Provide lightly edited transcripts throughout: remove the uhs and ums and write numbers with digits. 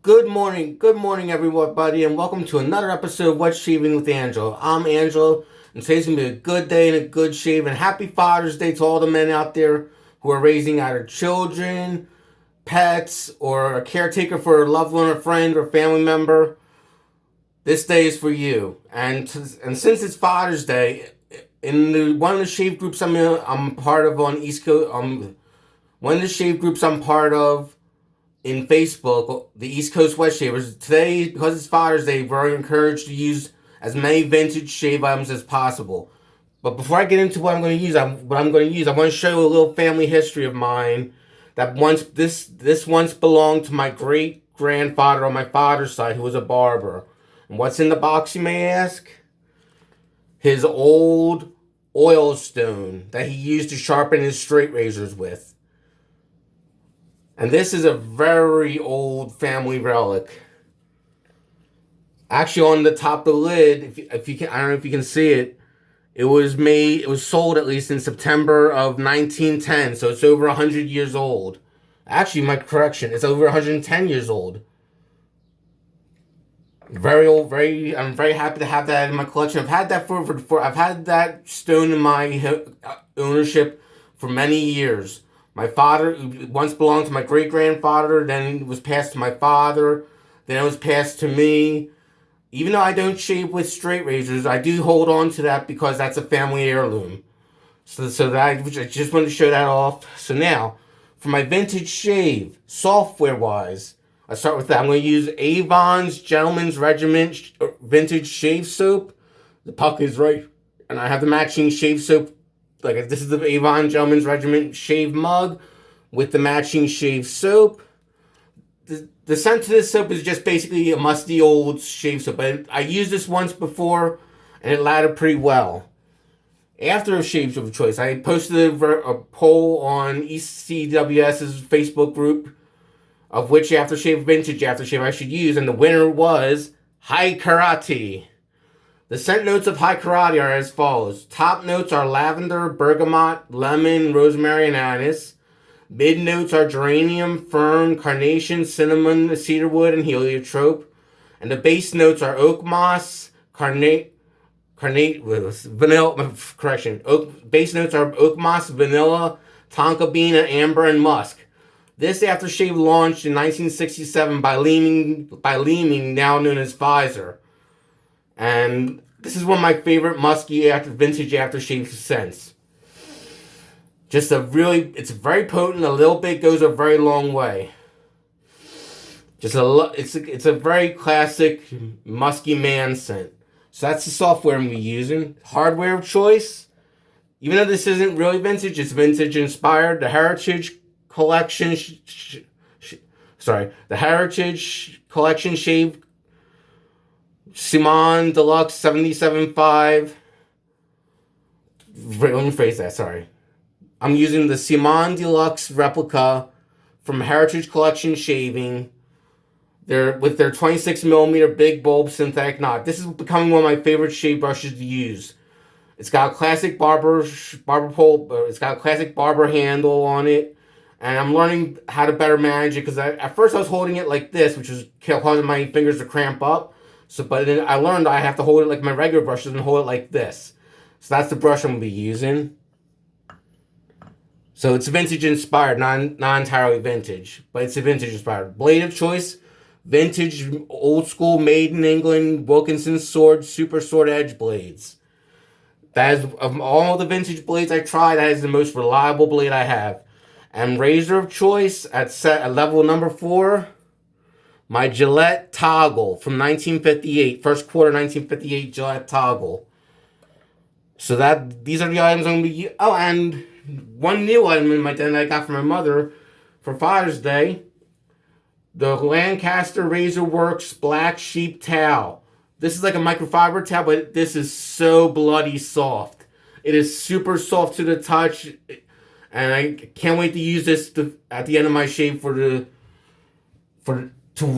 Good morning, everybody, and welcome to another episode of What's Shaving with Angelo. I'm Angelo, and today's gonna be a good day and a good shave. And happy Father's Day to all the men out there who are raising either children, pets, or a caretaker for a loved one, or friend, or family member. This day is for you. And since it's Father's Day, one of the shave groups I'm part of on East Coast, one of the shave groups I'm part of in Facebook, the East Coast West Shavers. Today, because it's Father's Day, we're encouraged to use as many vintage shave items as possible. But before I get into what I'm going to use, I want to show you a little family history of mine. That once this once belonged to my great grandfather on my father's side, who was a barber. And what's in the box, you may ask? His old oil stone that he used to sharpen his straight razors with. And this is a very old family relic. Actually, on the top of the lid, if you can, I don't know if you can see it. It was sold at least in September of 1910, so it's over 100 years old. Actually, my correction, it's over 110 years old. Very old, I'm very happy to have that in my collection. I've had that I've had that stone in my ownership for many years. My father once belonged to my great grandfather, then it was passed to my father, then it was passed to me. Even though I don't shave with straight razors, I do hold on to that because that's a family heirloom. I just wanted to show that off. So now, for my vintage shave, software wise, I start with that. I'm going to use Avon's Gentleman's Regiment Vintage Shave Soap. The puck is right, and I have the matching shave soap. Like, this is the Avon Gentleman's Regiment shave mug with the matching shave soap. The scent to this soap is just basically a musty old shave soap. I used this once before, and it laddered pretty well. After a shave of choice, I posted a poll on ECWS's Facebook group of which vintage aftershave I should use, and the winner was High Karate. The scent notes of High Karate are as follows. Top notes are lavender, bergamot, lemon, rosemary, and anise. Mid notes are geranium, fern, carnation, cinnamon, cedarwood, and heliotrope. And the base notes are oak moss, vanilla, correction. Base notes are oak moss, vanilla, tonka bean, and amber and musk. This aftershave launched in 1967 by Leeming, now known as Pfizer. And this is one of my favorite musky vintage aftershave scents. It's very potent. A little bit goes a very long way. It's a very classic musky man scent. So that's the software I'm going to be using. Hardware of choice. Even though this isn't really vintage, it's vintage inspired. The Heritage Collection, the Heritage Collection Shave Simon Deluxe 77.5. Let me phrase that, sorry. I'm using the Simon Deluxe replica from Heritage Collection Shaving. With their 26mm big bulb synthetic knot. This is becoming one of my favorite shave brushes to use. It's got a classic barber pole. It's got a classic barber handle on it. And I'm learning how to better manage it because at first I was holding it like this, which was causing my fingers to cramp up. But then I learned I have to hold it like my regular brushes and hold it like this. So that's the brush I'm going to be using. So it's vintage inspired, not entirely vintage, but it's a vintage inspired. Blade of choice, vintage, old school, made in England, Wilkinson sword, super sword edge blades. That is, of all the vintage blades I tried, that is the most reliable blade I have. And razor of choice at level number 4, my Gillette Toggle from 1958, first quarter 1958 Gillette Toggle. So these are the items I'm going to be. Oh, and one new item in my den that I got from my mother for Father's Day: the Lancaster Razor Works Black Sheep Towel. This is like a microfiber towel, but this is so bloody soft. It is super soft to the touch. And I can't wait to use this at the end of my shave to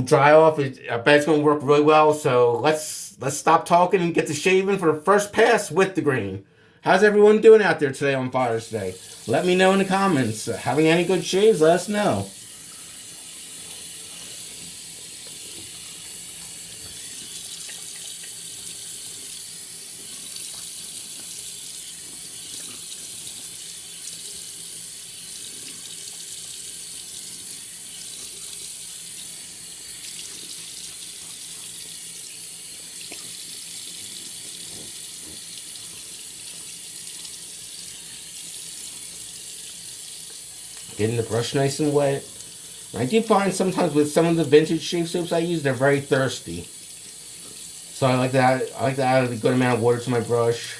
dry off. I bet it's going to work really well. So let's stop talking and get to shaving for the first pass with the grain. How's everyone doing out there today on Father's Day? Let me know in the comments. Having any good shaves? Let us know. Getting the brush nice and wet. I do find sometimes with some of the vintage shave soaps I use, they're very thirsty. So I like that. I like to add a good amount of water to my brush.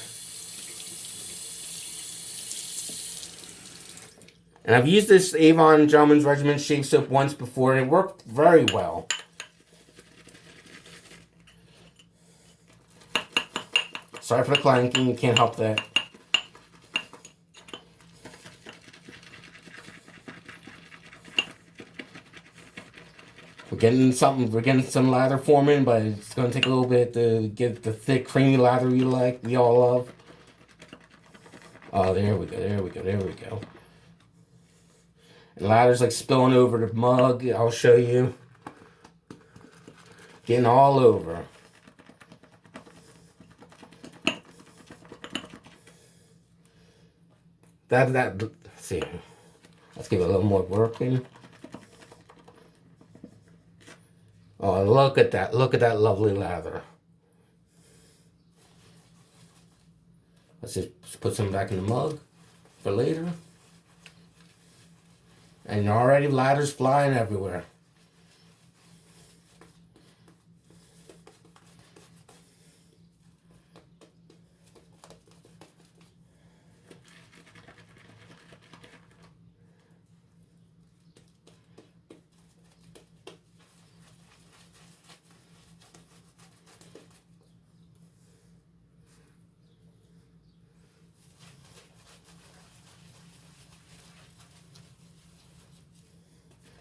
And I've used this Avon Gentleman's Regiment shave soap once before, and it worked very well. Sorry for the clanking, you can't help that. We're getting some lather forming, but it's going to take a little bit to get the thick, creamy lather we all love. Oh, there we go. The lather's like spilling over the mug, I'll show you. Getting all over. Let's see. Let's give it a little more working. Oh, look at that lovely lather. Let's just put some back in the mug for later. And already lather's flying everywhere.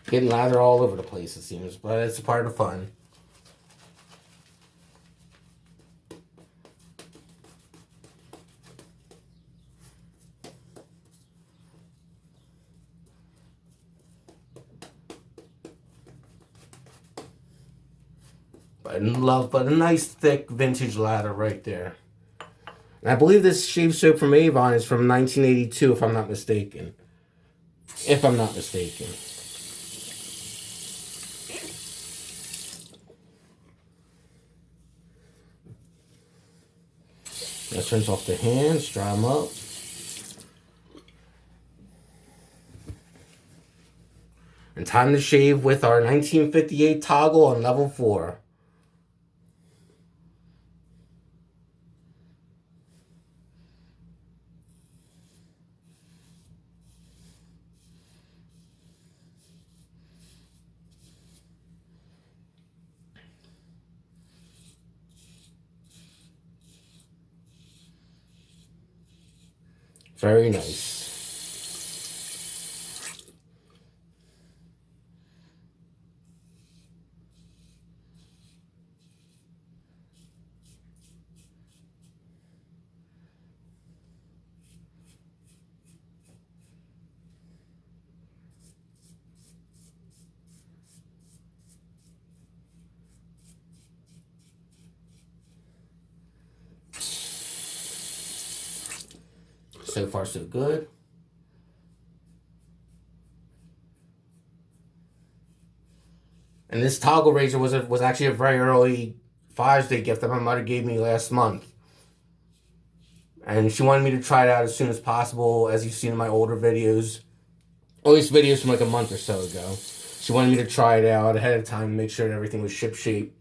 Getting lather all over the place, it seems, but it's a part of the fun. But a nice thick vintage lather right there. And I believe this shave soap from Avon is from 1982, if I'm not mistaken. Let's rinse off the hands, dry them up. And time to shave with our 1958 toggle on level 4. Very nice. So far, so good. And this toggle razor was actually a very early Father's Day gift that my mother gave me last month. And she wanted me to try it out as soon as possible, as you've seen in my older videos. At least videos from like a month or so ago. She wanted me to try it out ahead of time, make sure everything was ship-shape.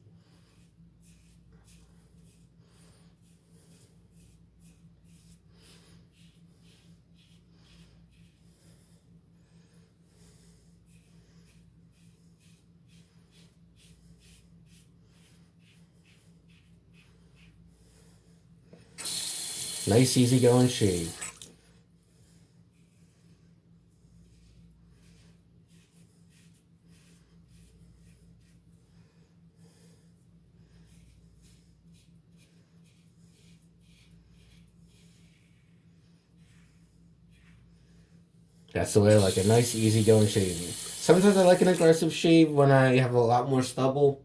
Nice, easy going shave. That's the way I like it. Nice, easy going shaving. Sometimes I like an aggressive shave when I have a lot more stubble.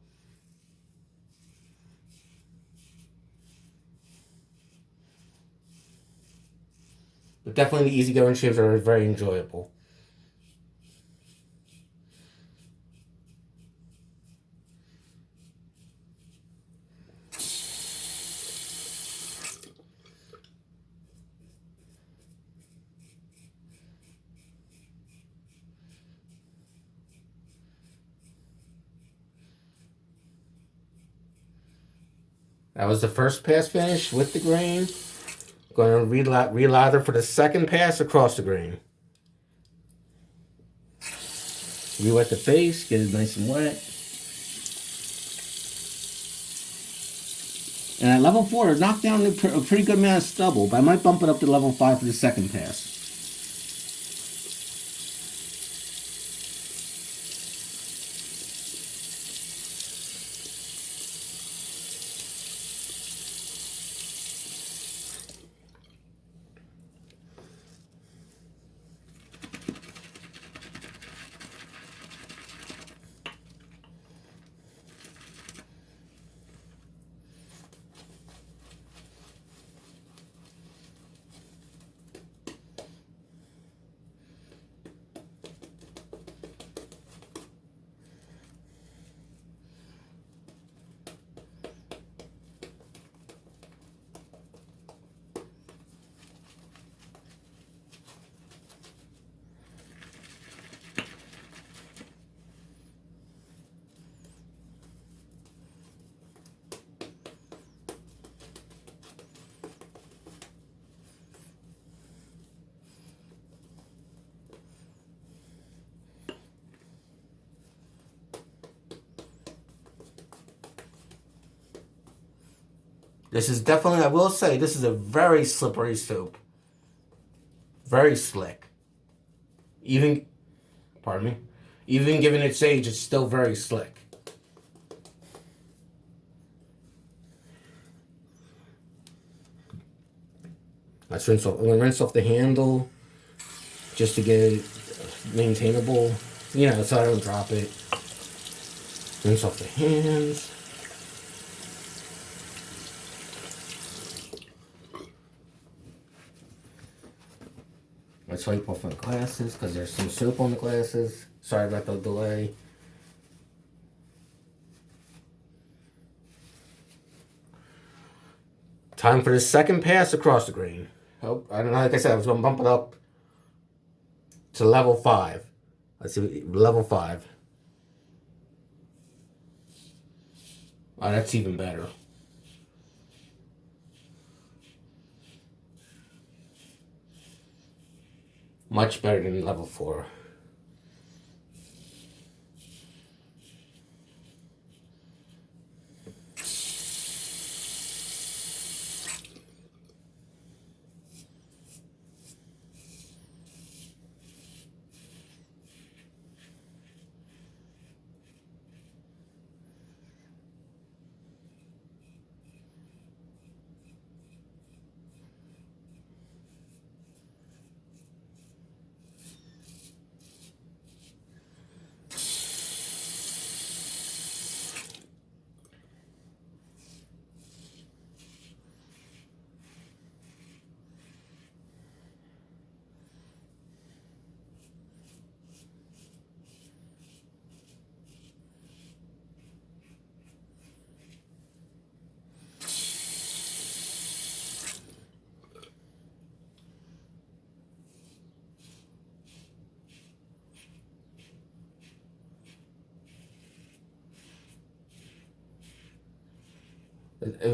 But definitely the easygoing shaves are very enjoyable. That was the first pass finish with the grain. Going to relather for the second pass across the grain. Re-wet the face, get it nice and wet. And at level 4, it knocked down a pretty good amount of stubble, but I might bump it up to level 5 for the second pass. This is definitely, I will say, this is a very slippery soap. Very slick. Even, pardon me, even given its age, it's still very slick. Let's rinse off, I'm going to rinse off the handle just to get it maintainable, you know, so I don't drop it. Rinse off the hands. Let's wipe off my glasses because there's some soap on the glasses. Sorry about the delay. Time for the second pass across the grain. Oh, I don't know, like I said, I was going to bump it up to level 5. Let's see, level 5. Oh, that's even better. Much better than level 4.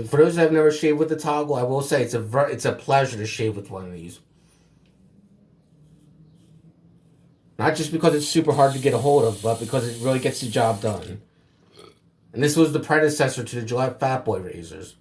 For those that have never shaved with the toggle, I will say it's a pleasure to shave with one of these. Not just because it's super hard to get a hold of, but because it really gets the job done. And this was the predecessor to the Gillette Fat Boy razors.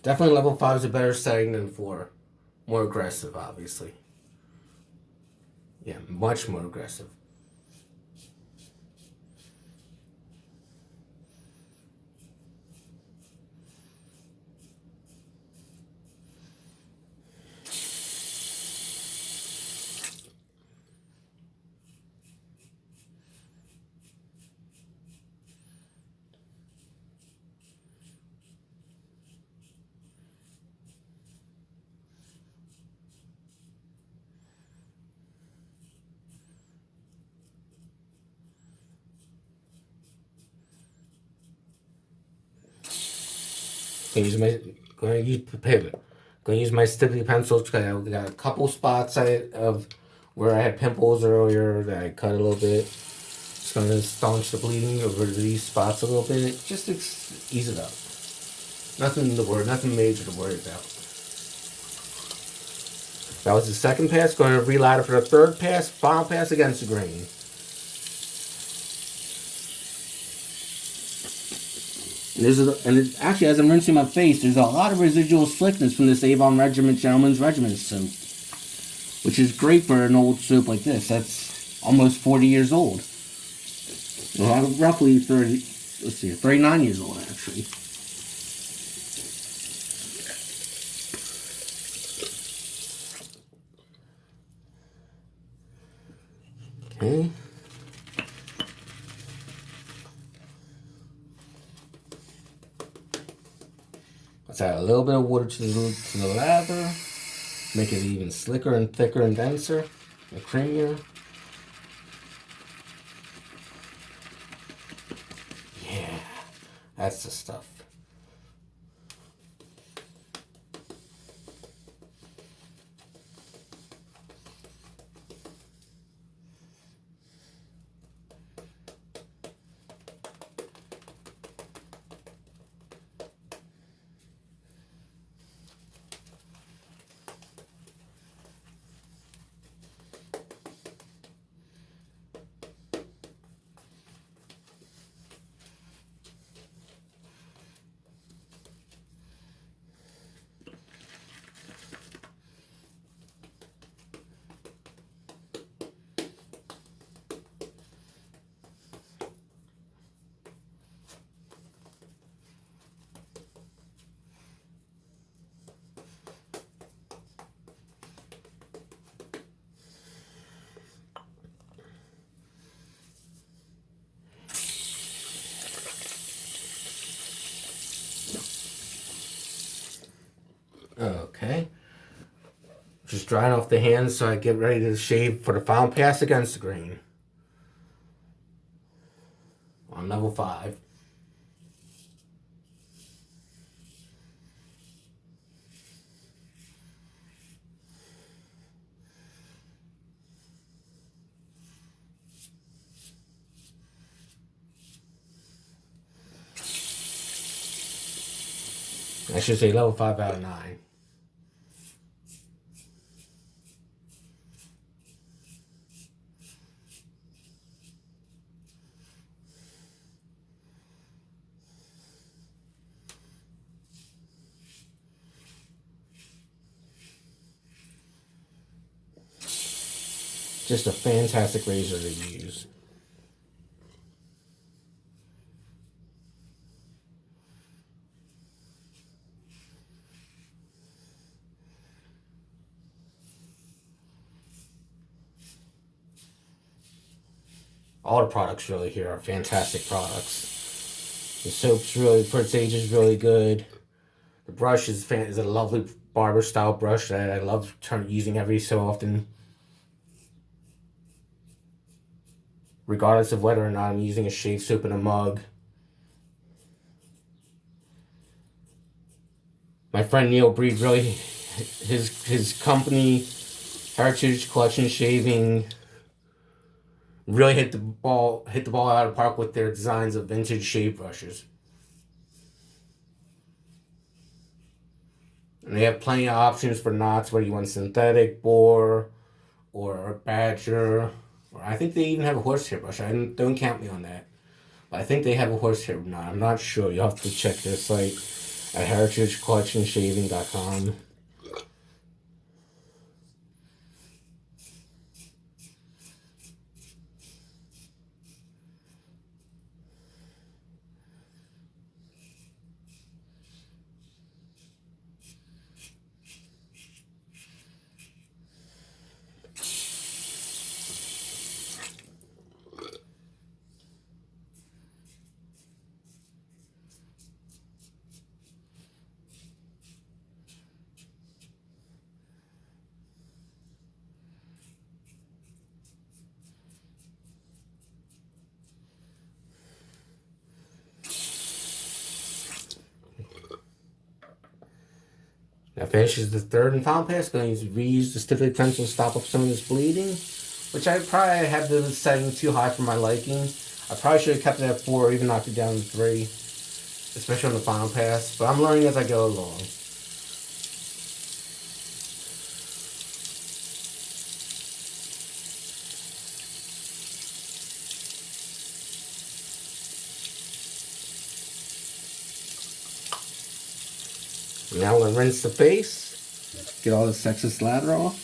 Definitely level 5 is a better setting than 4. More aggressive, obviously. Yeah, much more aggressive. Gonna use pivot. Gonna use my sticky pencils because I got a couple spots of where I had pimples earlier that I cut a little bit. Just gonna staunch the bleeding over these spots a little bit. Just ease it up. Nothing major to worry about. That was the second pass. Going to relight it for the third pass. Final pass against the grain. Actually, as I'm rinsing my face, there's a lot of residual slickness from this Avon Regiment Gentleman's Regiment soap, which is great for an old soap like this. That's almost 40 years old. Well, roughly 39 years old, actually. Okay. Let's add a little bit of water to the lather. Make it even slicker and thicker and denser and creamier. Yeah, that's the stuff. Okay. Just drying off the hands so I get ready to shave for the final pass against the grain. On level 5. I should say level 5 out of 9. Just a fantastic razor to use. All the products really here are fantastic products. The soap's really, for its age, is really good. The brush is a lovely barber style brush that I love using every so often. Regardless of whether or not I'm using a shave soap in a mug. My friend Neil Breed really, his company, Heritage Collection Shaving, really hit the ball out of the park with their designs of vintage shave brushes. And they have plenty of options for knots, whether you want synthetic, boar, or badger. Or I think they even have a horsehair brush. Don't count me on that. But I think they have a horsehair knot. I'm not sure. You'll have to check their site at heritagecollectionshaving.com. That finishes the third and final pass. Going to reuse the stiff pencil to stop up some of this bleeding, which I probably have the setting too high for my liking. I probably should have kept it at 4 or even knocked it down to 3, especially on the final pass, but I'm learning as I go along. Now I'm going to rinse the face, get all this excess lather off.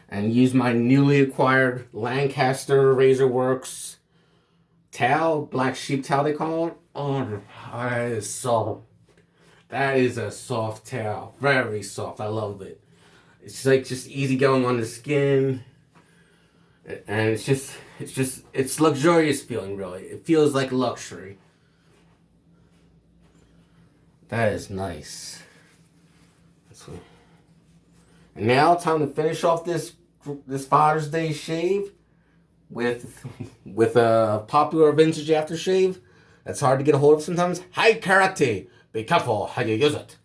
And use my newly acquired Lancaster Razorworks towel, black sheep towel they call it. Oh, that is soft. That is a soft towel. Very soft. I love it. It's like just easy going on the skin. And it's luxurious feeling, really. It feels like luxury. That is nice. And now time to finish off this Father's Day shave with a popular vintage aftershave that's hard to get a hold of sometimes. High karate. Be careful how you use it.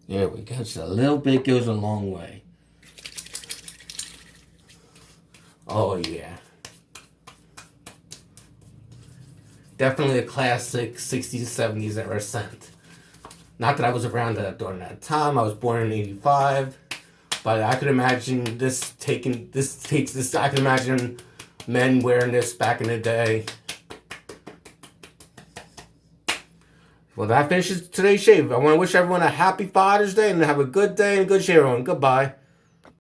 There we go. Just a little bit goes a long way. Oh yeah. Definitely a classic 60s, 70s era scent. Not that I was around during that time. I was born in '85, but I could imagine I could imagine men wearing this back in the day. Well, that finishes today's shave. I want to wish everyone a happy Father's Day and have a good day and a good shave, everyone. Goodbye.